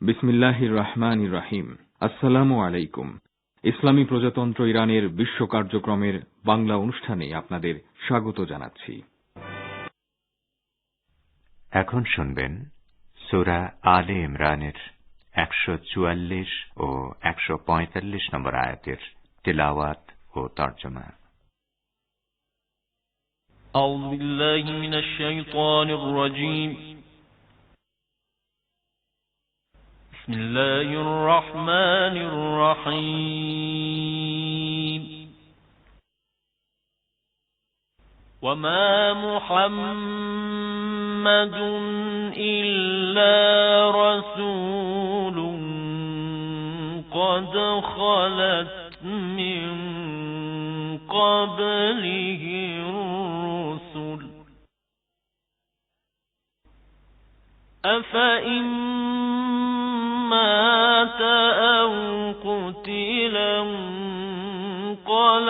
বিসমিল্লাহির রহমানির রহিম। আসসালামু আলাইকুম। ইসলামী প্রজাতন্ত্র ইরানের বিশ্ব কার্যক্রমের বাংলা অনুষ্ঠানে আপনাদের স্বাগত জানাচ্ছি। এখন শুনবেন সূরা আলে ইমরানের 144 ও 145 নম্বর আয়াতের তিলাওয়াত ও তরজমা। আউযু বিল্লাহি মিনাশ শাইতানির রাজীম। بسم الله الرحمن الرحيم. وما محمد إلا رسول قد خلت من قبله الرسل أفإن مات أو قتل انقلبتم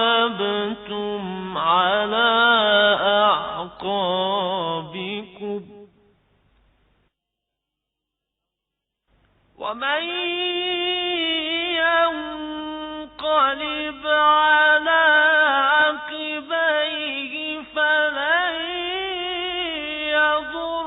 على أعقابكم ومن ينقلب على عقبيه فلن يضر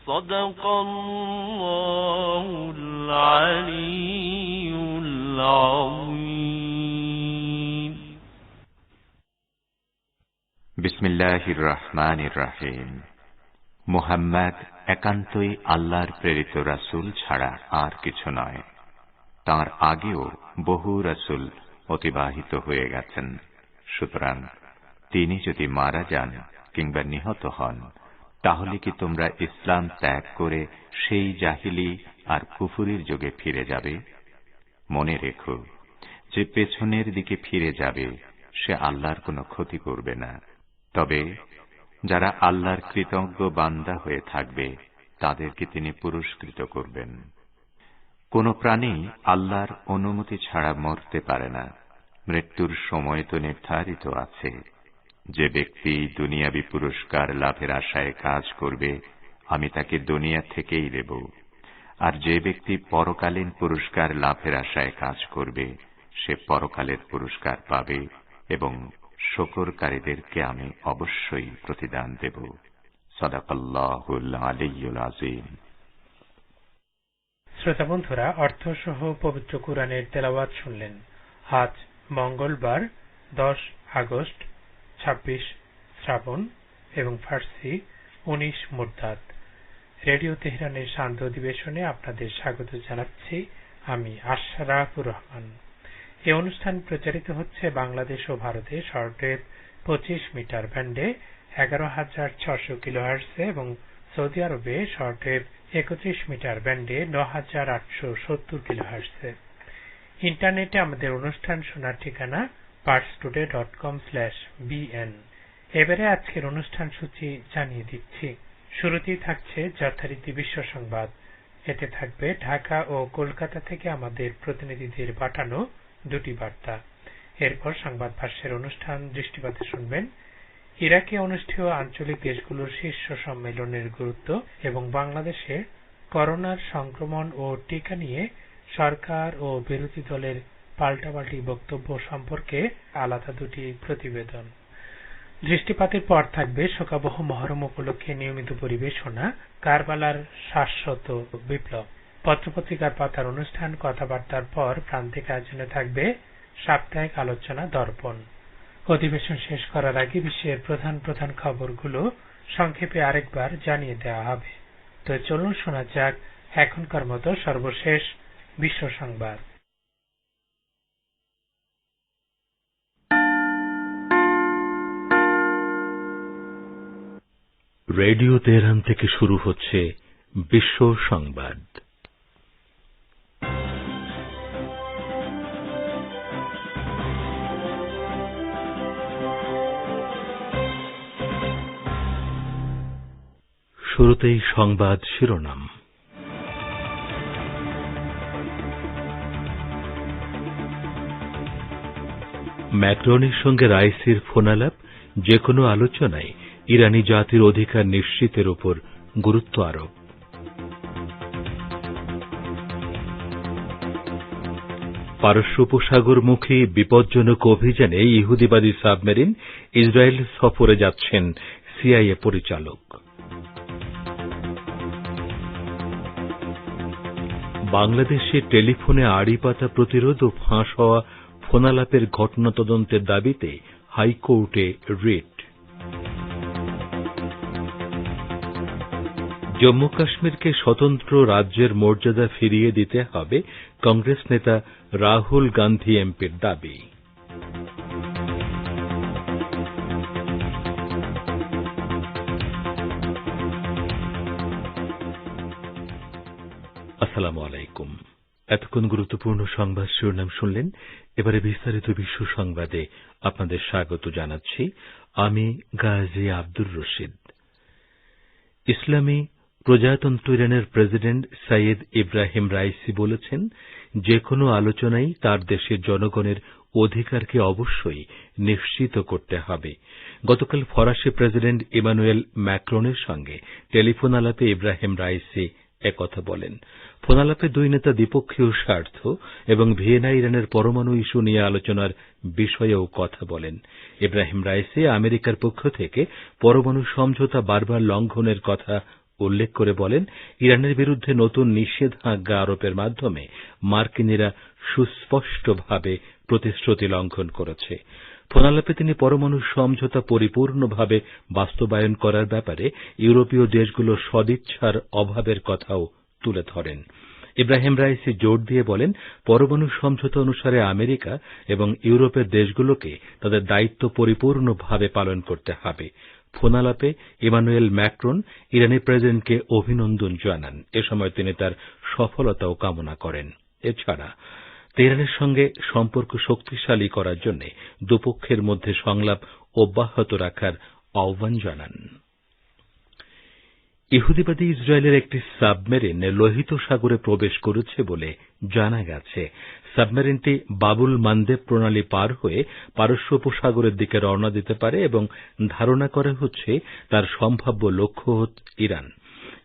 صدق الله العلي العظيم. বিসমিল্লাহির রহমানির রহিম। মুহাম্মদ একান্তই আল্লাহর প্রেরিত রাসূল ছাড়া আর কিছু নয়। তার আগেও বহু রাসূল অতিবাহিত হয়ে গেছেন। সুতরাং তিনি যদি মারা যান কিংবা নিহত হন, তাহলে কি তোমরা ইসলাম ত্যাগ করে সেই জাহিলি আর কুফুরির যুগে ফিরে যাবে? মনে রেখো, যে পেছনের দিকে ফিরে যাবে সে আল্লাহর কোনো ক্ষতি করবে না। তবে যারা আল্লাহর কৃতজ্ঞ বান্দা হয়ে থাকবে তাদেরকে তিনি পুরস্কৃত করবেন। কোন প্রাণী আল্লাহর অনুমতি ছাড়া মরতে পারে না। মৃত্যুর সময় তো নির্ধারিত আছে। যে ব্যক্তি দুনিয়াবী পুরস্কার লাভের আশায় কাজ করবে, আমি তাকে দুনিয়া থেকেই দেব। আর যে ব্যক্তি পরকালীন পুরস্কার লাভের আশায় কাজ করবে, সে পরকালের পুরস্কার পাবে এবং শুকরকারীদেরকে আমি অবশ্যই প্রতিদান দেব। সাদাকাল্লাহুল আলিয়্যুল আযীম। শ্রোতা বন্ধুরা, অর্থসহ পবিত্র কুরআনের তেলাওয়াত শুনলেন। আজ মঙ্গলবার 10 আগস্ট, 26 শ্রাবণ এবং ফার্সি 19 মুরতাদ। রেডিও তেহরানের শান্ত অধিবেশনে আপনাদের স্বাগত জানাচ্ছি আমি আশরাফুর রহমান। এই অনুষ্ঠান প্রচারিত হচ্ছে বাংলাদেশ ও ভারতে শর্টওয়েভ 25 মিটার ব্যান্ডে 11,600 কিলোহার্টজে এবং সৌদি আরবে শর্টওয়েভ 31 মিটার ব্যান্ডে 9,870 কিলোহার্টজে। ইন্টারনেটে আমাদের অনুষ্ঠান শোনার ঠিকানা parstoday.com/bn। এবারে আজকের অনুষ্ঠান সূচি জানিয়ে দিচ্ছি। শুরুতেই থাকছে যথারীতি বিশ্ব সংবাদ। এতে থাকবে ঢাকা ও কলকাতা থেকে আমাদের প্রতিনিধিদের পাঠানো দুটি বার্তা। এরপর সংবাদ ভাষ্যের অনুষ্ঠান দৃষ্টিপাতে শুনবেন ইরাকে অনুষ্ঠেয় আঞ্চলিক দেশগুলোর শীর্ষ সম্মেলনের গুরুত্ব এবং বাংলাদেশে করোনার সংক্রমণ ও টিকা নিয়ে সরকার ও বিরোধী দলের পাল্টাপাল্টি বক্তব্য সম্পর্কে আলাদা দুটি প্রতিবেদন। দৃষ্টিপাতের পর থাকবে শোকাবহ মহরম উপলক্ষে নিয়মিত পরিবেশনা কারবালার শাশ্বত বিপ্লব। পত্রপত্রিকার পাতার অনুষ্ঠান কথাবার্তার পর প্রান্তিক আয়োজনে থাকবে সাপ্তাহিক আলোচনা দর্পণ। অধিবেশন শেষ করার আগে বিশ্বের প্রধান প্রধান খবরগুলো সংক্ষেপে আরেকবার জানিয়ে দেওয়া হবে। তো চলুন শোনা যাক এখনকার মতো সর্বশেষ বিশ্ব সংবাদ। রেডিও তেহরান থেকে শুরু হচ্ছে বিশ্ব সংবাদ। শুরুতেই সংবাদ শিরোনাম। ম্যাক্রনের সঙ্গে রাইসির ফোনালাপ, যে কোনো আলোচনায় ইরানি জাতির অধিকার নিশ্চিতের উপর গুরুত্ব আরোপ। পারস্য উপসাগরমুখী বিপজ্জনক অভিযানে ইহুদিবাদী সাবমেরিন ইসরায়েল সফরে যাচ্ছেন সিআইএ পরিচালক। বাংলাদেশে টেলিফোনে আড়ি পাতা প্রতিরোধ ও ফাঁস হওয়া ফোনালাপের ঘটনা তদন্তের দাবিতে হাইকোর্টে রিট। জম্মু কাশ্মীরকে স্বতন্ত্র রাজ্যের মর্যাদা ফিরিয়ে দিতে হবে কংগ্রেস নেতা রাহুল গান্ধী এমপির দাবি। আসসালামু আলাইকুম। এতক্ষণ গুরুত্বপূর্ণ সংবাদ শিরোনাম শুনলেন। এবারে বিস্তারিত বিশ্ব সংবাদে আপনাদের স্বাগত জানাচ্ছি। আমি গাজী আব্দুর রশিদ। ইসলামী প্রজাতন্ত্র ইরানের প্রেসিডেন্ট সৈয়দ ইব্রাহিম রাইসি বলেছেন, যে কোনো আলোচনায় তার দেশের জনগণের অধিকারকে অবশ্যই নিশ্চিত করতে হবে। গতকাল ফরাসি প্রেসিডেন্ট ইমানুয়েল ম্যাক্রনের সঙ্গে টেলিফোন আলাপে ইব্রাহিম রাইসি একথা বলেন। ফোনালাপে দুই নেতা দ্বিপক্ষীয় স্বার্থ এবং ভিয়েনা ইরানের পরমাণু ইস্যু নিয়ে আলোচনার বিষয়েও কথা বলেন। ইব্রাহিম রাইসি আমেরিকার পক্ষ থেকে পরমাণু সমঝোতা বারবার লঙ্ঘনের কথা উল্লেখ করে বলেন, ইরানের বিরুদ্ধে নতুন নিষেধাজ্ঞা আরোপের মাধ্যমে মার্কিনিরা সুস্পষ্টভাবে প্রতিশ্রুতি লঙ্ঘন করেছে। ফোনালাপে তিনি পরমাণু সমঝোতা পরিপূর্ণভাবে বাস্তবায়ন করার ব্যাপারে ইউরোপীয় দেশগুলোর সদিচ্ছার অভাবের কথাও তুলে ধরেন। ইব্রাহিম রাইসি জোর দিয়ে বলেন, পরমাণু সমঝোতা অনুসারে আমেরিকা এবং ইউরোপের দেশগুলোকে তাদের দায়িত্ব পরিপূর্ণভাবে পালন করতে হবে। ফোনালাপে ইমানুয়েল ম্যাক্রন ইরানি প্রেসিডেন্টকে অভিনন্দন জানান। এ সময় তিনি তার সফলতাও কামনা করেন। এছাড়া তেহরানের সঙ্গে সম্পর্ক শক্তিশালী করার জন্য দুপক্ষের মধ্যে সংলাপ অব্যাহত রাখার আহ্বান জানান। ইহুদিবাদী ইসরায়েলের একটি সাবমেরিন লোহিত সাগরে প্রবেশ করেছে বলে জানা গেছে। সাবমেরিনটি বাবুল মানদেব প্রণালী পার হয়ে পারস্য উপসাগরের দিকে রওনা দিতে পারে এবং ধারণা করা হচ্ছে তার সম্ভাব্য লক্ষ্য ইরান।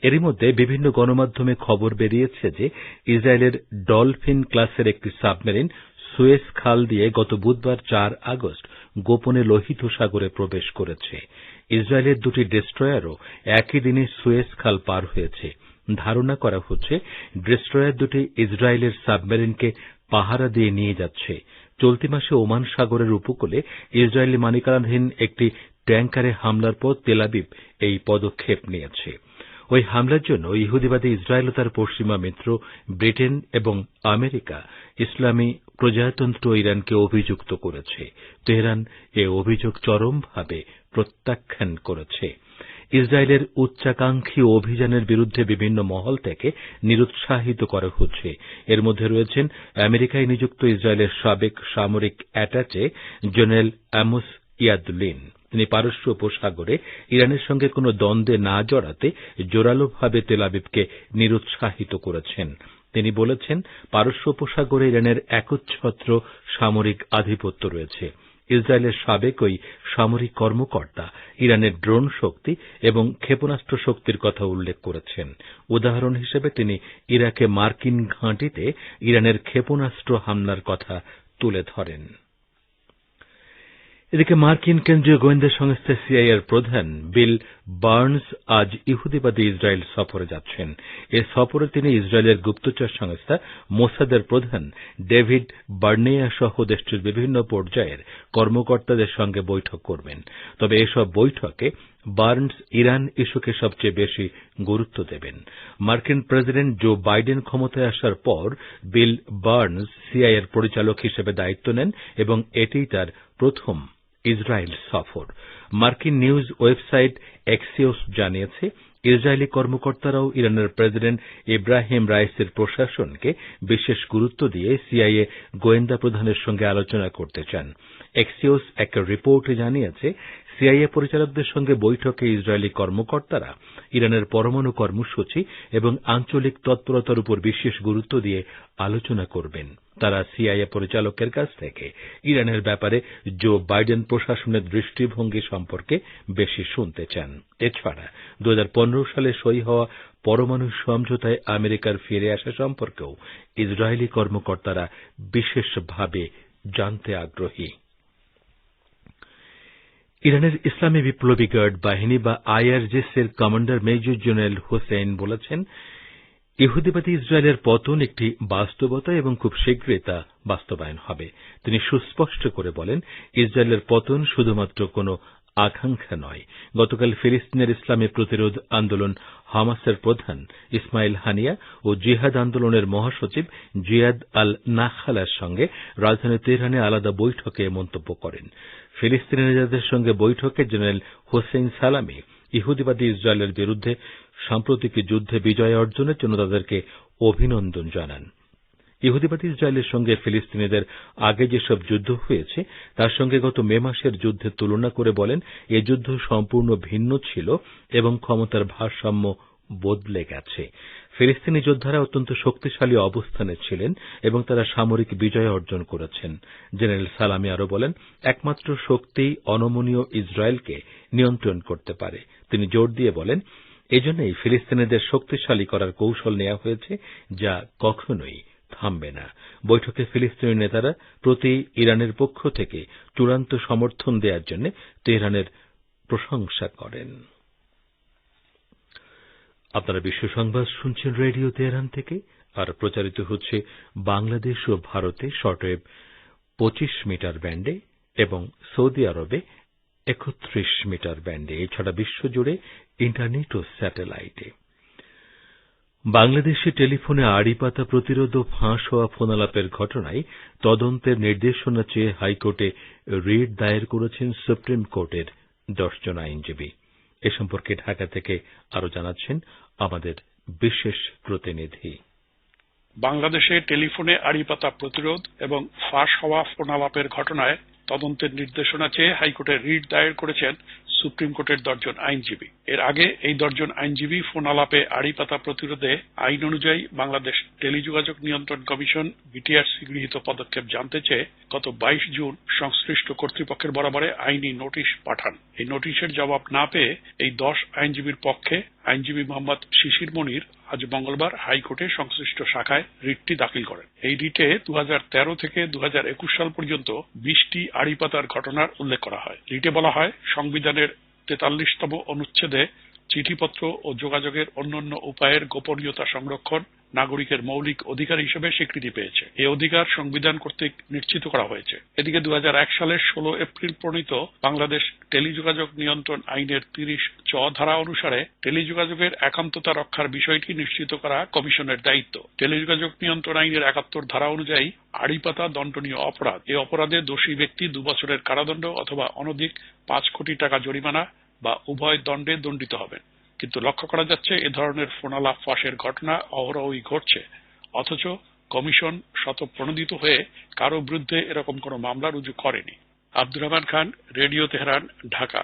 এরই মধ্যে বিভিন্ন গণমাধ্যমে খবর বেরিয়েছে যে ইসরায়েলের ডলফিন ক্লাসের একটি সাবমেরিন সুয়েজ খাল দিয়ে গত বুধবার 4 আগস্ট গোপনে লোহিত সাগরে প্রবেশ করেছে। ইসরায়েলের দুটি ডেস্ট্রয়ারও একই দিনে সুয়েজ খাল পার হয়েছে। ধারণা করা হচ্ছে ডেস্ট্রয়ার দুটি ইসরায়েলের সাবমেরিনকে পাহারা দিয়ে নিয়ে যাচ্ছে। চলতি মাসে ওমান সাগরের উপকূলে ইসরায়েলি মালিকানাধীন একটি ট্যাঙ্কারে হামলার পর তেল আবিব এই পদক্ষেপ নিয়েছে। ওই হামলার জন্য ইহুদিবাদী ইসরায়েল ও তার পশ্চিমা মিত্র ব্রিটেন এবং আমেরিকা ইসলামী প্রজাতন্ত্র ইরানকে অভিযুক্ত করেছে। তেহরান এ অভিযোগ চরমভাবে প্রত্যাখ্যান করেছে। ইসরায়েলের উচ্চাকাঙ্ক্ষী অভিযানের বিরুদ্ধে বিভিন্ন মহল থেকে নিরুৎসাহিত করা হচ্ছে। এর মধ্যে রয়েছেন আমেরিকায় নিযুক্ত ইসরায়েলের সাবেক সামরিক অ্যাটাচে জেনারেল আমোস ইয়াদুলিন। তিনি পারস্য উপসাগরে ইরানের সঙ্গে কোনো দ্বন্দ্বে না জড়াতে জোরালোভাবে তেল আবিবকে নিরুৎসাহিত করেছেন। তিনি বলেছেন, পারস্য উপসাগরে ইরানের একচ্ছত্র সামরিক আধিপত্য রয়েছে। ইসরায়েলের সাবেক ওই সামরিক কর্মকর্তা ইরানের ড্রোন শক্তি এবং ক্ষেপণাস্ত্র শক্তির কথা উল্লেখ করেছেন। উদাহরণ হিসেবে তিনি ইরাকে মার্কিন ঘাঁটিতে ইরানের ক্ষেপণাস্ত্র হামলার কথা তুলে ধরেন। এদিকে মার্কিন কেন্দ্রীয় গোয়েন্দা সংস্থা সিআইএর প্রধান বিল বার্নস আজ ইহুদিবাদী ইসরায়েল সফরে যাচ্ছেন। এ সফরে তিনি ইসরায়েলের গুপ্তচর সংস্থা মোসাদের প্রধান ডেভিড বার্নেয়া সহ দেশটির বিভিন্ন পর্যায়ের কর্মকর্তাদের সঙ্গে বৈঠক করবেন। তবে এসব বৈঠকে বার্নস ইরান ইস্যুকে সবচেয়ে বেশি গুরুত্ব দেবেন। মার্কিন প্রেসিডেন্ট জো বাইডেন ক্ষমতায় আসার পর বিল বার্নস সিআইএর পরিচালক হিসেবে দায়িত্ব নেন এবং এটিই তার প্রথম ইসরায়েল সফর। মার্কিন নিউজ ওয়েবসাইট এক্সিওস জানিয়েছে, ইসরায়েলি কর্মকর্তারাও ইরানের প্রেসিডেন্ট ইব্রাহিম রাইসির প্রশাসনকে বিশেষ গুরুত্ব দিয়ে সিআইএ গোয়েন্দা প্রধানের সঙ্গে আলোচনা করতে চান। এক্সিওস এক রিপোর্টে জানিয়েছে, সিআইএ পরিচালকদের সঙ্গে বৈঠকে ইসরায়েলি কর্মকর্তারা ইরানের পরমাণু কর্মসূচি এবং আঞ্চলিক তৎপরতার উপর বিশেষ গুরুত্ব দিয়ে আলোচনা করবেন। তারা সিআইএ পরিচালকের কাছ থেকে ইরানের ব্যাপারে জো বাইডেন প্রশাসনের দৃষ্টিভঙ্গি সম্পর্কে বেশি শুনতে চান। এছাড়া 2015 সালে সই হওয়া পরমাণু সমঝোতায় আমেরিকার ফিরে আসা সম্পর্কেও ইসরায়েলি কর্মকর্তারা বিশেষভাবে জানতে আগ্রহী। ইরানের ইসলামী বিপ্লবী গার্ড বাহিনী বা আইআরজিসির কমান্ডার মেজর জেনারেল হোসেইন বলেছেন, ইহুদিবাদী ইসরায়েলের পতন একটি বাস্তবতা এবং খুব শীঘ্রই তা বাস্তবায়ন হবে। তিনি সুস্পষ্ট করে বলেন, ইসরায়েলের পতন শুধুমাত্র কোনো আকাঙ্ক্ষা নয়। গতকাল ফিলিস্তিনের ইসলামী প্রতিরোধ আন্দোলন হামাসের প্রধান ইসমাইল হানিয়া ও জিহাদ আন্দোলনের মহাসচিব জিয়াদ আল নাখালার সঙ্গে রাজধানী তেহরানে আলাদা বৈঠকে মন্তব্য করেন। ফিলিস্তিনি নেতাদের সঙ্গে বৈঠকে জেনারেল হোসেইন সালামি ইহুদিবাদী ইসরায়েলের বিরুদ্ধে সাম্প্রতিক যুদ্ধে বিজয় অর্জনের জন্য তাদেরকে অভিনন্দন জানান। ইহুদিবাদী ইসরায়েলের সঙ্গে ফিলিস্তিনিদের আগে যেসব যুদ্ধ হয়েছে তার সঙ্গে গত মে মাসের যুদ্ধের তুলনা করে বলেন, এ যুদ্ধ সম্পূর্ণ ভিন্ন ছিল এবং ক্ষমতার ভারসাম্য বদলে গেছে। ফিলিস্তিনি যোদ্ধারা অত্যন্ত শক্তিশালী অবস্থানে ছিলেন এবং তারা সামরিক বিজয় অর্জন করেছেন। জেনারেল সালামি আরও বলেন, একমাত্র শক্তি অনমনীয় ইসরায়েলকে নিয়ন্ত্রণ করতে পারে। তিনি জোর দিয়ে বলেন, এজন্যই ফিলিস্তিনিদের শক্তিশালী করার কৌশল নেওয়া হয়েছে, যা কখনোই থামবে না। বৈঠকে ফিলিস্তিনি নেতারা প্রতি ইরানের পক্ষ থেকে চূড়ান্ত সমর্থন দেওয়ার জন্য তেহরানের প্রশংসা করেন। আপনারা বিশ্ব সংবাদ শুনছেন রেডিও তেহরান থেকে, আর প্রচারিত হচ্ছে বাংলাদেশ ও ভারতে শর্টওয়েভ 25 মিটার ব্যান্ডে এবং সৌদি আরবে 31 মিটার ব্যান্ডে, এছাড়া বিশ্বজুড়ে ইন্টারনেট ও স্যাটেলাইটে। বাংলাদেশে টেলিফোনে আড়িপাতা প্রতিরোধ ও ফাঁস হওয়া ফোনালাপের ঘটনায় তদন্তের নির্দেশনা চেয়ে হাইকোর্টে রিট দায়ের করেছেন সুপ্রিম কোর্টের 10 জন আইনজীবী। এ সম্পর্কে ঢাকা থেকে আরো জানাচ্ছেন আমাদের বিশেষ প্রতিনিধি। বাংলাদেশে টেলিফোনে আড়িপাতা প্রতিরোধ এবং ফাঁস হওয়া ফোনালাপের ঘটনায় তদন্তের নির্দেশনা চেয়ে হাইকোর্টে রিট দায়ের করেছেন সুপ্রিম কোর্টের 10 জন আইনজীবী। এর আগে এই 10 জন আইনজীবী ফোনালাপে আড়িপাতা প্রতিরোধে আইন অনুযায়ী বাংলাদেশ টেলিযোগাযোগ নিয়ন্ত্রণ কমিশন বিটিআরসি গৃহীত পদক্ষেপ জানতে চেয়ে গত 22 জুন সংশ্লিষ্ট কর্তৃপক্ষের বরাবরে আইনি নোটিশ পাঠান। এই নোটিশের জবাব না পেয়ে এই 10 আইনজীবীর পক্ষে আইনজীবী মোহাম্মদ শিশির মনির আজ মঙ্গলবার হাইকোর্টে সংশ্লিষ্ট শাখায় রিটটি দাখিল করেন। এই রিটে 2013 থেকে 2021 সাল পর্যন্ত 20টি আড়িপাতার ঘটনার উল্লেখ করা হয়। রিটে বলা হয়, সংবিধানের 43তম অনুচ্ছেদে চিঠিপত্র ও যোগাযোগের অন্যান্য উপায়ের গোপনীয়তা সংরক্ষণ নাগরিকের মৌলিক অধিকার হিসেবে স্বীকৃতি পেয়েছে। এই অধিকার সংবিধান কর্তৃক নিশ্চিত করা হয়েছে। এদিকে 2001 সালের 16 এপ্রিল প্রণীত বাংলাদেশ টেলিযোগাযোগ নিয়ন্ত্রণ আইনের 30 ধারা অনুসারে টেলিযোগাযোগের একান্ততা রক্ষার বিষয়টি নিশ্চিত করা কমিশনের দায়িত্ব। টেলিযোগাযোগ নিয়ন্ত্রণ আইনের 71 ধারা অনুযায়ী আড়িপাতা দণ্ডনীয় অপরাধ। এই অপরাধে দোষী ব্যক্তি 2 বছরের কারাদণ্ড অথবা অনধিক 5 কোটি টাকা জরিমানা বা উভয় দণ্ডে দণ্ডিত হবেন। কিন্তু লক্ষ্য করা যাচ্ছে এ ধরনের ফোনালাপ ফাঁসের ঘটনা অহরহই ঘটছে, অথচ কমিশন শতপ্রণোদিত হয়ে কারো বিরুদ্ধে এরকম কোনো মামলা রুজু করেনি। Abdur Rahman Khan, radio Tehran, Dhaka.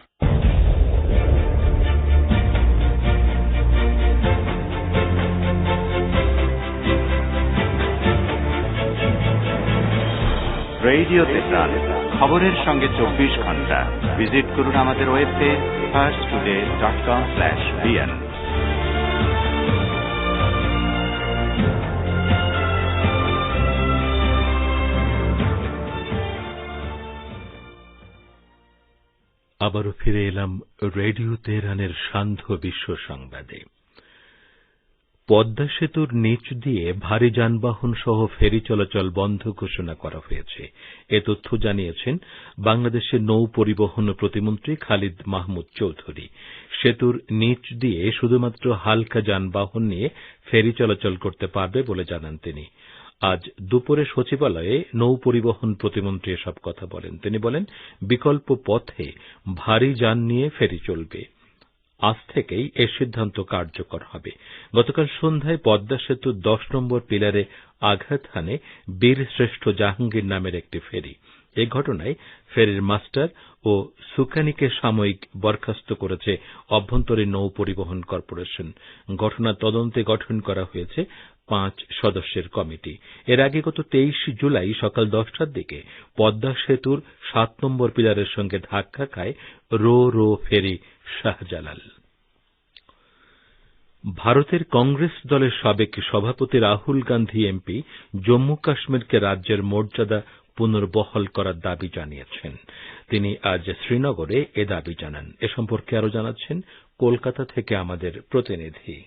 Radio Tehran, খবরের সঙ্গে 24 ঘন্টা। ভিজিট করুন আমাদের ওয়েবপেজ firsttoday.com/bn। আবারও ফিরে এলাম রেডিও তেহরানের সান্ধ্য বিশ্ব সংবাদে। পদ্মা সেতুর নিচ দিয়ে ভারী যানবাহন সহ ফেরি চলাচল বন্ধ ঘোষণা করা হয়েছে। এ তথ্য জানিয়েছেন বাংলাদেশের নৌ পরিবহন প্রতিমন্ত্রী খালিদ মাহমুদ চৌধুরী। সেতুর নিচ দিয়ে শুধুমাত্র হালকা যানবাহন নিয়ে ফেরি চলাচল করতে পারবে বলে জানান তিনি। আজ দুপুরে সচিবালয়ে নৌ পরিবহন প্রতিমন্ত্রী এসব কথা বলেন। তিনি বলেন, বিকল্প পথে ভারী যান নিয়ে ফেরি চলবে। আজ থেকেই এ সিদ্ধান্ত কার্যকর হবে। গতকাল সন্ধ্যায় পদ্মা সেতুর 10 নম্বর পিলারে আঘাত হানে বীর শ্রেষ্ঠ জাহাঙ্গীর নামের একটি ফেরি। এ ঘটনায় ফেরির মাস্টার ও সুকানিকে সাময়িক বরখাস্ত করেছে অভ্যন্তরীণ নৌ পরিবহন কর্পোরেশন। ঘটনার তদন্তে গঠন করা হয়েছে 5 সদস্যের কমিটি। এর আগে গত 23 জুলাই সকাল 10টার দিকে পদ্মা সেতুর 7 নম্বর পিলারের সঙ্গে ধাক্কা খায় রো রো ফেরি শাহজালাল। ভারতের কংগ্রেস দলের সাবেক সভাপতি রাহুল গান্ধী এমপি জম্মু কাশ্মীরকে রাজ্যের মর্যাদা পুনর্বহাল করার দাবি জানিয়েছেন। তিনি আজ শ্রীনগরে এ দাবি জানান। এ সম্পর্কে আরো জানাচ্ছেন কলকাতা থেকে আমাদের প্রতিনিধি।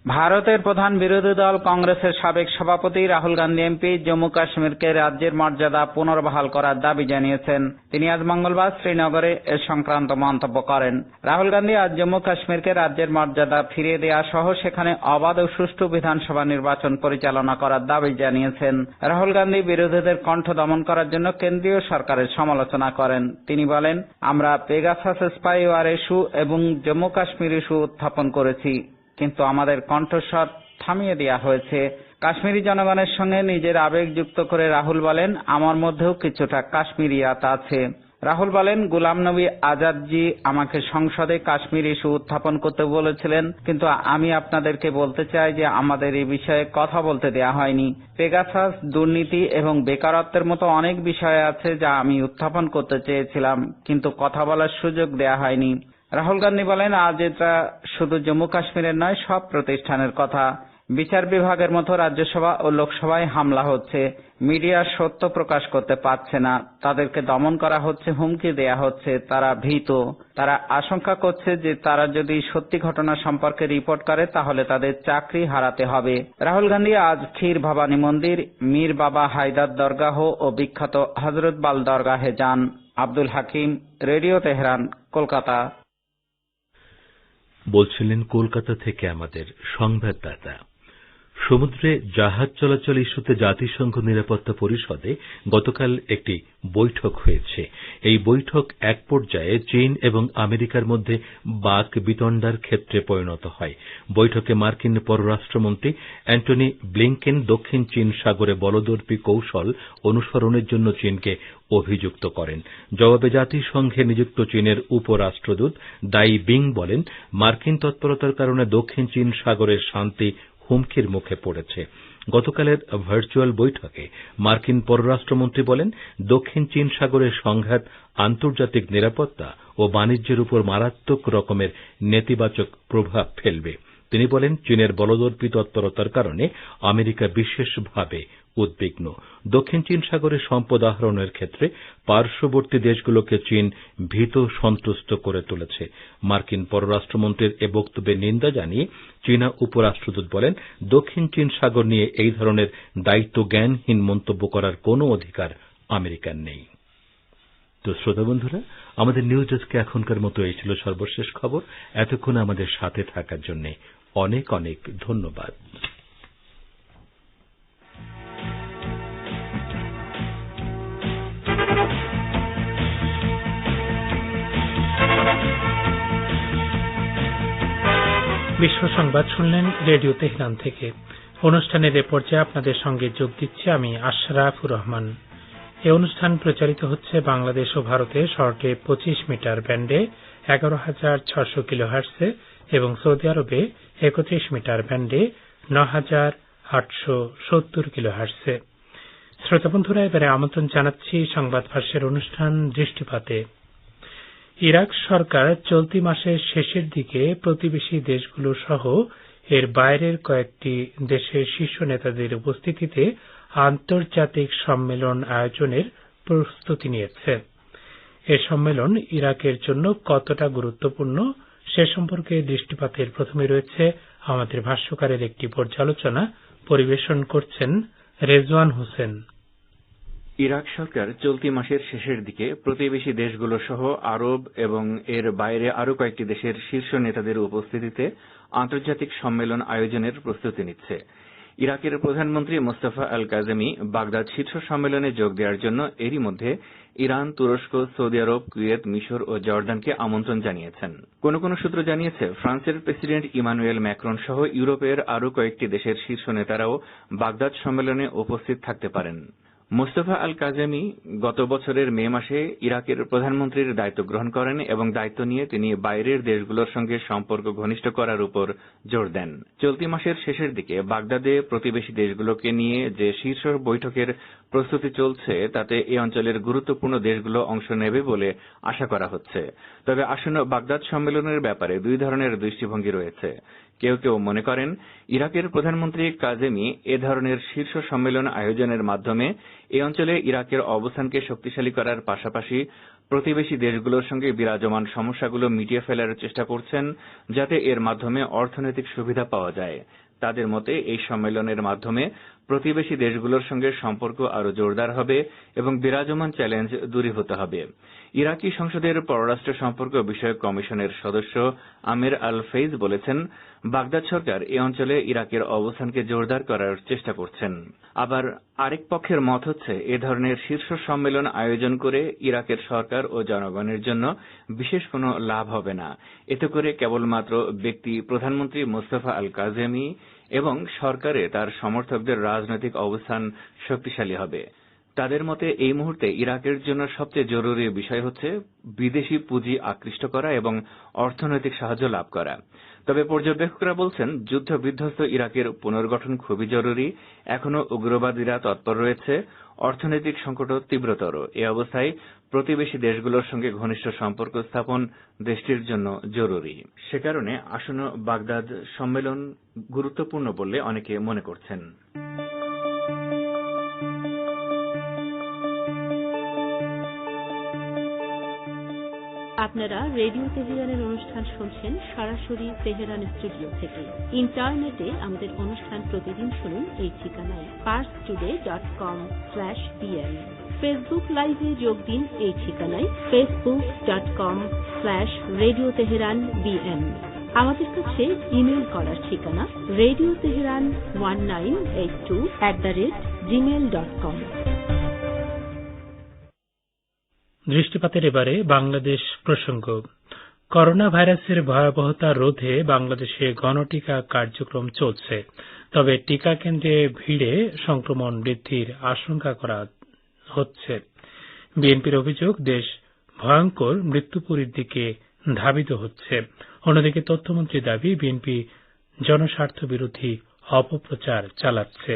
ভারতের প্রধান বিরোধী দল কংগ্রেসের সাবেক সভাপতি রাহুল গান্ধী এমপি জম্মু কাশ্মীরকে রাজ্যের মর্যাদা পুনর্বহাল করার দাবি জানিয়েছেন। তিনি আজ মঙ্গলবার শ্রীনগরে এ সংক্রান্ত মন্তব্য করেন। রাহুল গান্ধী আজ জম্মু কাশ্মীরকে রাজ্যের মর্যাদা ফিরিয়ে দেওয়া সহ সেখানে অবাধ ও সুষ্ঠু বিধানসভা নির্বাচন পরিচালনা করার দাবি জানিয়েছেন। রাহুল গান্ধী বিরোধীদের কণ্ঠ দমন করার জন্য কেন্দ্রীয় সরকারের সমালোচনা করেন। তিনি বলেন, আমরা পেগাসাস স্পাইওয়ার ইস্যু এবং জম্মু কাশ্মীর ইস্যু উত্থাপন করেছি, কিন্তু আমাদের কণ্ঠস্বর থামিয়ে দেওয়া হয়েছে। কাশ্মীরি জনগণের সঙ্গে নিজের আবেগ যুক্ত করে রাহুল বলেন, আমার মধ্যেও কিছুটা কাশ্মীরিয়াত আছে। রাহুল বলেন, গুলাম নবী আজাদজি আমাকে সংসদে কাশ্মীর ইস্যু উত্থাপন করতে বলেছিলেন, কিন্তু আমি আপনাদেরকে বলতে চাই যে আমাদের এই বিষয়ে কথা বলতে দেয়া হয়নি। পেগাসাস, দুর্নীতি এবং বেকারত্বের মতো অনেক বিষয় আছে যা আমি উত্থাপন করতে চেয়েছিলাম, কিন্তু কথা বলার সুযোগ দেয়া হয়নি। রাহুল গান্ধী বলেন, আজ এটা শুধু জম্মু কাশ্মীরের নয়, সব প্রতিষ্ঠানের কথা। বিচার বিভাগের মতো রাজ্যসভা ও লোকসভায় হামলা হচ্ছে, মিডিয়া সত্য প্রকাশ করতে পারছে না, তাদেরকে দমন করা হচ্ছে, হুমকি দেয়া হচ্ছে, তারা ভীত, তারা আশঙ্কা করছে যে তারা যদি সত্যি ঘটনা সম্পর্কে রিপোর্ট করে তাহলে তাদের চাকরি হারাতে হবে। রাহুল গান্ধী আজ ক্ষীর ভবানী মন্দির, মীর বাবা হায়দার দরগাহ ও বিখ্যাত হজরত বাল দরগাহে যান। Abdul Hakim, radio Tehran, Kolkata. বলছিলেন কলকাতা থেকে আমাদের সংবাদদাতা। সমুদ্রে জাহাজ চলাচল ইস্যুতে জাতিসংঘ নিরাপত্তা পরিষদে গতকাল একটি বৈঠক হয়েছে। এই বৈঠক এক পর্যায়ে চীন এবং আমেরিকার মধ্যে বাক বিতণ্ডার ক্ষেত্রে পরিণত হয়। বৈঠকে মার্কিন পররাষ্ট্রমন্ত্রী অ্যান্টনি ব্লিংকেন দক্ষিণ চীন সাগরে বলদর্পী কৌশল অনুসরণের জন্য চীনকে অভিযুক্ত করেন। জবাবে জাতিসংঘে নিযুক্ত চীনের উপরাষ্ট্রদূত দাই বিং বলেন, মার্কিন তৎপরতার কারণে দক্ষিণ চীন সাগরের শান্তি হুমকির মুখে পড়েছে। গতকালের ভার্চুয়াল বৈঠকে মার্কিন পররাষ্ট্রমন্ত্রী বলেন, দক্ষিণ চীন সাগরের সংঘাত আন্তর্জাতিক নিরাপত্তা ও বাণিজ্যের উপর মারাত্মক রকমের নেতিবাচক প্রভাব ফেলবে। তিনি বলেন, চীনের বলদর্পী তৎপরতার কারণে আমেরিকা বিশেষভাবে উদ্বিগ্ন। দক্ষিণ চীন সাগরে সম্পদ আহরণের ক্ষেত্রে পার্শ্ববর্তী দেশগুলোকে চীন ভীত সন্ত্রস্ত করে তুলেছে। মার্কিন পররাষ্ট্রমন্ত্রীর এ বক্তব্যের নিন্দা জানিয়ে চীনা উপরাষ্ট্রদূত বলেন, দক্ষিণ চীন সাগর নিয়ে এই ধরনের দায়িত্ব জ্ঞানহীন মন্তব্য করার কোনো অধিকার আমেরিকার নেই। তো শ্রোতা বন্ধুরা, আমাদের নিউজ ডেস্কে এখনকার মতো এই ছিল সর্বশেষ খবর। এতক্ষণ আমাদের সাথে থাকার জন্য অনেক অনেক ধন্যবাদ। বিশ্ব সংবাদ শুনলেন রেডিও তেহরান থেকে। অনুষ্ঠানের এ পর্যায়ে আপনাদের সঙ্গে যোগ দিচ্ছি আমি আশরাফুর রহমান। এই অনুষ্ঠান প্রচারিত হচ্ছে বাংলাদেশ ও ভারতে শর্টে 25 মিটার ব্যান্ডে 11,600 কিলোহার্টজে এবং সৌদি আরবে 31 মিটার ব্যান্ডে 9,870 কিলোহার্টজে। শ্রোতা বন্ধুরা, এবারে আমন্ত্রণ জানাচ্ছি সংবাদ ভাষ্যের অনুষ্ঠান দৃষ্টিপাতে। ইরাক সরকার চলতি মাসের শেষের দিকে প্রতিবেশী দেশগুলো সহ এর বাইরের কয়েকটি দেশের শীর্ষ নেতাদের উপস্থিতিতে আন্তর্জাতিক সম্মেলন আয়োজনের প্রস্তুতি নিয়েছে। এ সম্মেলন ইরাকের জন্য কতটা গুরুত্বপূর্ণ সে সম্পর্কে দৃষ্টিপাতের প্রথমে রয়েছে আমাদের ভাষ্যকারের একটি পর্যালোচনা। পরিবেশন করছেন রেজওয়ান হোসেন। ইরাক সরকার চলতি মাসের শেষের দিকে প্রতিবেশী দেশগুলো সহ আরব এবং এর বাইরে আরও কয়েকটি দেশের শীর্ষ নেতাদের উপস্থিতিতে আন্তর্জাতিক সম্মেলন আয়োজনের প্রস্তুতি নিচ্ছে। ইরাকের প্রধানমন্ত্রী মোস্তফা আল কাজেমি বাগদাদ শীর্ষ সম্মেলনে যোগ দেওয়ার জন্য এরই মধ্যে ইরান, তুরস্ক, সৌদি আরব, কুয়েত, মিশর ও জর্ডানকে আমন্ত্রণ জানিয়েছেন। কোন কোন সূত্র জানিয়েছে ফ্রান্সের প্রেসিডেন্ট ইমানুয়েল ম্যাক্রন সহ ইউরোপের আরও কয়েকটি দেশের শীর্ষ নেতারাও বাগদাদ সম্মেলনে উপস্থিত থাকতে পারেন। মোস্তফা আল কাজেমি গত বছরের মে মাসে ইরাকের প্রধানমন্ত্রীর দায়িত্ব গ্রহণ করেন এবং দায়িত্ব নিয়ে তিনি বাইরের দেশগুলোর সঙ্গে সম্পর্ক ঘনিষ্ঠ করার উপর জোর দেন। চলতি মাসের শেষের দিকে বাগদাদে প্রতিবেশী দেশগুলোকে নিয়ে যে শীর্ষ বৈঠকের প্রস্তুতি চলছে তাতে এই অঞ্চলের গুরুত্বপূর্ণ দেশগুলো অংশ নেবে বলে আশা করা হচ্ছে। তবে আসন্ন বাগদাদ সম্মেলনের ব্যাপারে দুই ধরনের দৃষ্টিভঙ্গি রয়েছে। কেউ কেউ মনে করেন ইরাকের প্রধানমন্ত্রী কাজেমি এ ধরনের শীর্ষ সম্মেলন আয়োজনের মাধ্যমে এই অঞ্চলে ইরাকের অবস্থানকে শক্তিশালী করার পাশাপাশি প্রতিবেশী দেশগুলোর সঙ্গে বিরাজমান সমস্যাগুলো মিটিয়ে ফেলার চেষ্টা করছেন, যাতে এর মাধ্যমে অর্থনৈতিক সুবিধা পাওয়া যায়। তাদের মতে এই সম্মেলনের মাধ্যমে প্রতিবেশী দেশগুলোর সঙ্গে সম্পর্ক আরও জোরদার হবে এবং বিরাজমান চ্যালেঞ্জ দূরীভূত হবে। ইরাকি সংসদের পররাষ্ট্র সম্পর্ক বিষয়ক কমিশনের সদস্য আমির আল ফেইজ বলেছেন, বাগদাদ সরকার এ অঞ্চলে ইরাকের অবস্থানকে জোরদার করার চেষ্টা করছেন। আবার আরেক পক্ষের মত হচ্ছে এ ধরনের শীর্ষ সম্মেলন আয়োজন করে ইরাকের সরকার ও জনগণের জন্য বিশেষ কোনো লাভ হবে না। এতে করে কেবলমাত্র ব্যক্তি প্রধানমন্ত্রী মোস্তফা আল কাজেমি এবং সরকারে তার সমর্থকদের রাজনৈতিক অবস্থান শক্তিশালী হবে। তাদের মতে এই মুহূর্তে ইরাকের জন্য সবচেয়ে জরুরি বিষয় হচ্ছে বিদেশি পুঁজি আকৃষ্ট করা এবং অর্থনৈতিক সাহায্য লাভ করা। তবে পর্যবেক্ষকরা বলছেন যুদ্ধ বিধ্বস্ত ইরাকের পুনর্গঠন খুবই জরুরি। এখনও উগ্রবাদীরা তৎপর রয়েছে, অর্থনৈতিক সংকটও তীব্রতর। এ অবস্থায় প্রতিবেশী দেশগুলোর সঙ্গে ঘনিষ্ঠ সম্পর্ক স্থাপন দেশটির জন্য জরুরি। সে কারণে আসন্ন বাগদাদ সম্মেলন গুরুত্বপূর্ণ বলে অনেকে মনে করছেন। আপনারা রেডিও তেহরানের অনুষ্ঠান শুনছেন সরাসরি তেহরান স্টুডিও থেকে। ইন্টারনেটে আমাদের অনুষ্ঠান প্রতিদিন শুনুন এই ঠিকানায় parstoday.com/bn। ফেসবুক লাইভে যোগ দিন এই ঠিকানায় facebook.com/Radio Tehran BN। আমাদের কাছে ইমেল করার ঠিকানা radioteheran1982@gmail.com। দৃষ্টিপাতের এবারে বাংলাদেশ প্রসঙ্গ। করোনা ভাইরাসের ভয়াবহতা রোধে বাংলাদেশে গণটিকা কার্যক্রম চলছে। তবে টিকা কেন্দ্রে ভিড়ে সংক্রমণ বৃদ্ধির আশঙ্কা করা হচ্ছে। বিএনপির অভিযোগ দেশ ভয়ঙ্কর মৃত্যুপুরীর দিকে ধাবিত হচ্ছে। অন্যদিকে তথ্যমন্ত্রীর দাবি বিএনপি জনস্বার্থ বিরোধী অপপ্রচার চালাচ্ছে।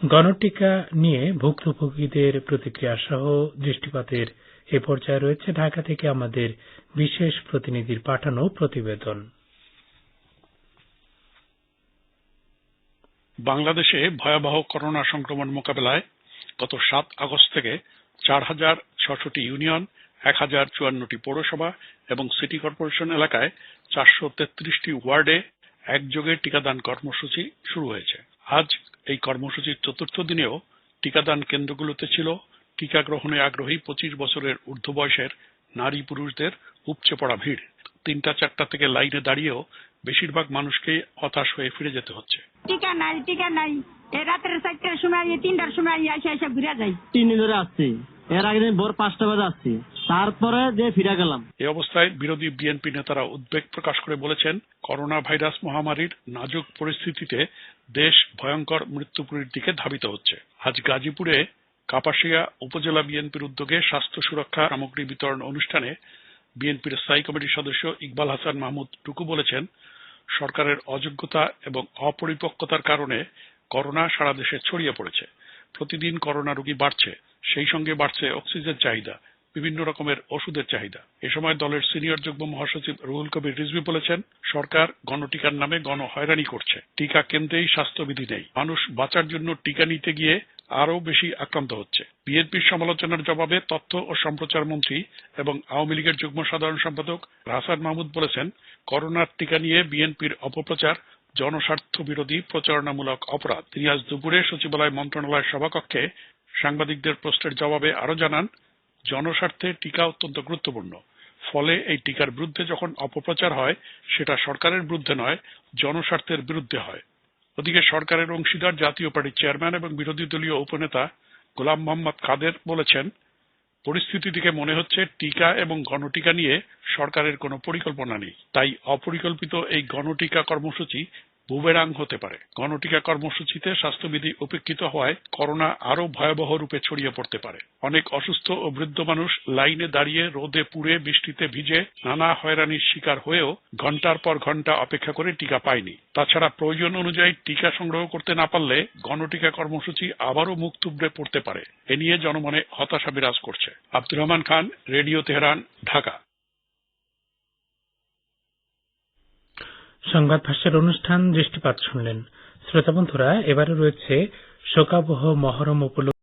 গণটিকা নিয়ে ভুক্তভোগীদের প্রতিক্রিয়া সহ দৃষ্টিপাতের এ পর্যায়ে রয়েছে ঢাকা থেকে আমাদের বিশেষ প্রতিনিধির পাঠানো প্রতিবেদন। বাংলাদেশে ভয়াবহ করোনা সংক্রমণ মোকাবেলায় গত 7 আগস্ট থেকে 4,600টি ইউনিয়ন, 1,054টি পৌরসভা এবং সিটি কর্পোরেশন এলাকায় 433টি ওয়ার্ডে একযোগে টিকাদান কর্মসূচি শুরু হয়েছে। আজ এই কর্মসূচির 4র্থ দিনেও টিকাদান কেন্দ্রগুলোতে ছিল টিকা গ্রহণে আগ্রহী 25 বছরের ঊর্ধ্ব বয়সের নারী পুরুষদের উপচে পড়া ভিড়। 3টা-4টা থেকে লাইনে দাঁড়িয়েও বেশিরভাগ মানুষকে হতাশ হয়ে ফিরে যেতে হচ্ছে। টিকা নাই রাতের 4টার সময় 3টার সময় এসে ঘুরে যাই। 3 দিন ধরে আসছি, এর আগে ভোর 5টা বাজে আসছি, তারপরে যে ফিরে গেলাম। এই অবস্থায় বিরোধী বিএনপি নেতারা উদ্বেগ প্রকাশ করে বলেছেন, করোনা ভাইরাস মহামারীর নাজুক পরিস্থিতিতে দেশ ভয়ঙ্কর মৃত্যুপুরীর দিকে ধাবিত হচ্ছে। আজ গাজীপুরে কাপাসিয়া উপজেলা বিএনপির উদ্যোগে স্বাস্থ্য সুরক্ষা সামগ্রী বিতরণ অনুষ্ঠানে বিএনপির স্থায়ী কমিটির সদস্য ইকবাল হাসান মাহমুদ টুকু বলেছেন, সরকারের অযোগ্যতা এবং অপরিপক্কতার কারণে করোনা সারা দেশে ছড়িয়ে পড়েছে। প্রতিদিন করোনা রোগী বাড়ছে, সেই সঙ্গে বাড়ছে অক্সিজেন চাহিদা, বিভিন্ন রকমের ওষুধের চাহিদা। এ সময় দলের সিনিয়র যুগ্ম মহাসচিব রুহুল কবির রিজভী বলেছেন, সরকার গণটিকার নামে গণ হয়রানি করছে। টিকা কেন্দ্রেই স্বাস্থ্যবিধি নেই, মানুষ বাঁচার জন্য টিকা নিতে গিয়ে আরও বেশি আক্রান্ত হচ্ছে। বিএনপির সমালোচনার জবাবে তথ্য ও সম্প্রচার মন্ত্রী এবং আওয়ামী লীগের যুগ্ম সাধারণ সম্পাদক হাসান মাহমুদ বলেছেন, করোনার টিকা নিয়ে বিএনপির অপপ্রচার জনস্বার্থ বিরোধী প্রচারণামূলক অপরাধ। তিনি আজ দুপুরে সচিবালয় মন্ত্রণালয়ের সভাকক্ষে সাংবাদিকদের প্রশ্নের জবাবে আরো জানান, জনস্বার্থে টিকা অত্যন্ত গুরুত্বপূর্ণ। ফলে এই টিকার বিরুদ্ধে যখন অপপ্রচার হয়, সেটা সরকারের বিরুদ্ধে নয়, জনস্বার্থের বিরুদ্ধে হয়। ওদিকে সরকারের অংশীদার জাতীয় পার্টির চেয়ারম্যান এবং বিরোধী দলীয় উপনেতা গোলাম মোহাম্মদ কাদের বলেছেন, পরিস্থিতি থেকে মনে হচ্ছে টিকা এবং গণটিকা নিয়ে সরকারের কোনো পরিকল্পনা নেই। তাই অপরিকল্পিত এই গণটিকা কর্মসূচি বুমেরাং হতে পারে। গণটিকা কর্মসূচিতে স্বাস্থ্যবিধি উপেক্ষিত হওয়ায় করোনা আরো ভয়াবহ রূপে ছড়িয়ে পড়তে পারে। অনেক অসুস্থ ও বৃদ্ধ মানুষ লাইনে দাঁড়িয়ে রোদে পুড়ে বৃষ্টিতে ভিজে নানা হয়রানির শিকার হয়েও ঘন্টার পর ঘন্টা অপেক্ষা করে টিকা পায়নি। তাছাড়া প্রয়োজন অনুযায়ী টিকা সংগ্রহ করতে না পারলে গণটিকা কর্মসূচি আবারও মুখ থুবড়ে পড়তে পারে। এ নিয়ে জনমনে হতাশা বিরাজ করছে। Abdur Rahman Khan, radio Tehran, Dhaka. সংবাদ ভাষ্যের অনুষ্ঠান দৃষ্টিপাত শুনলেন। শ্রোতা বন্ধুরা, এবারে রয়েছে শোকাবহ মহরম উপলক্ষে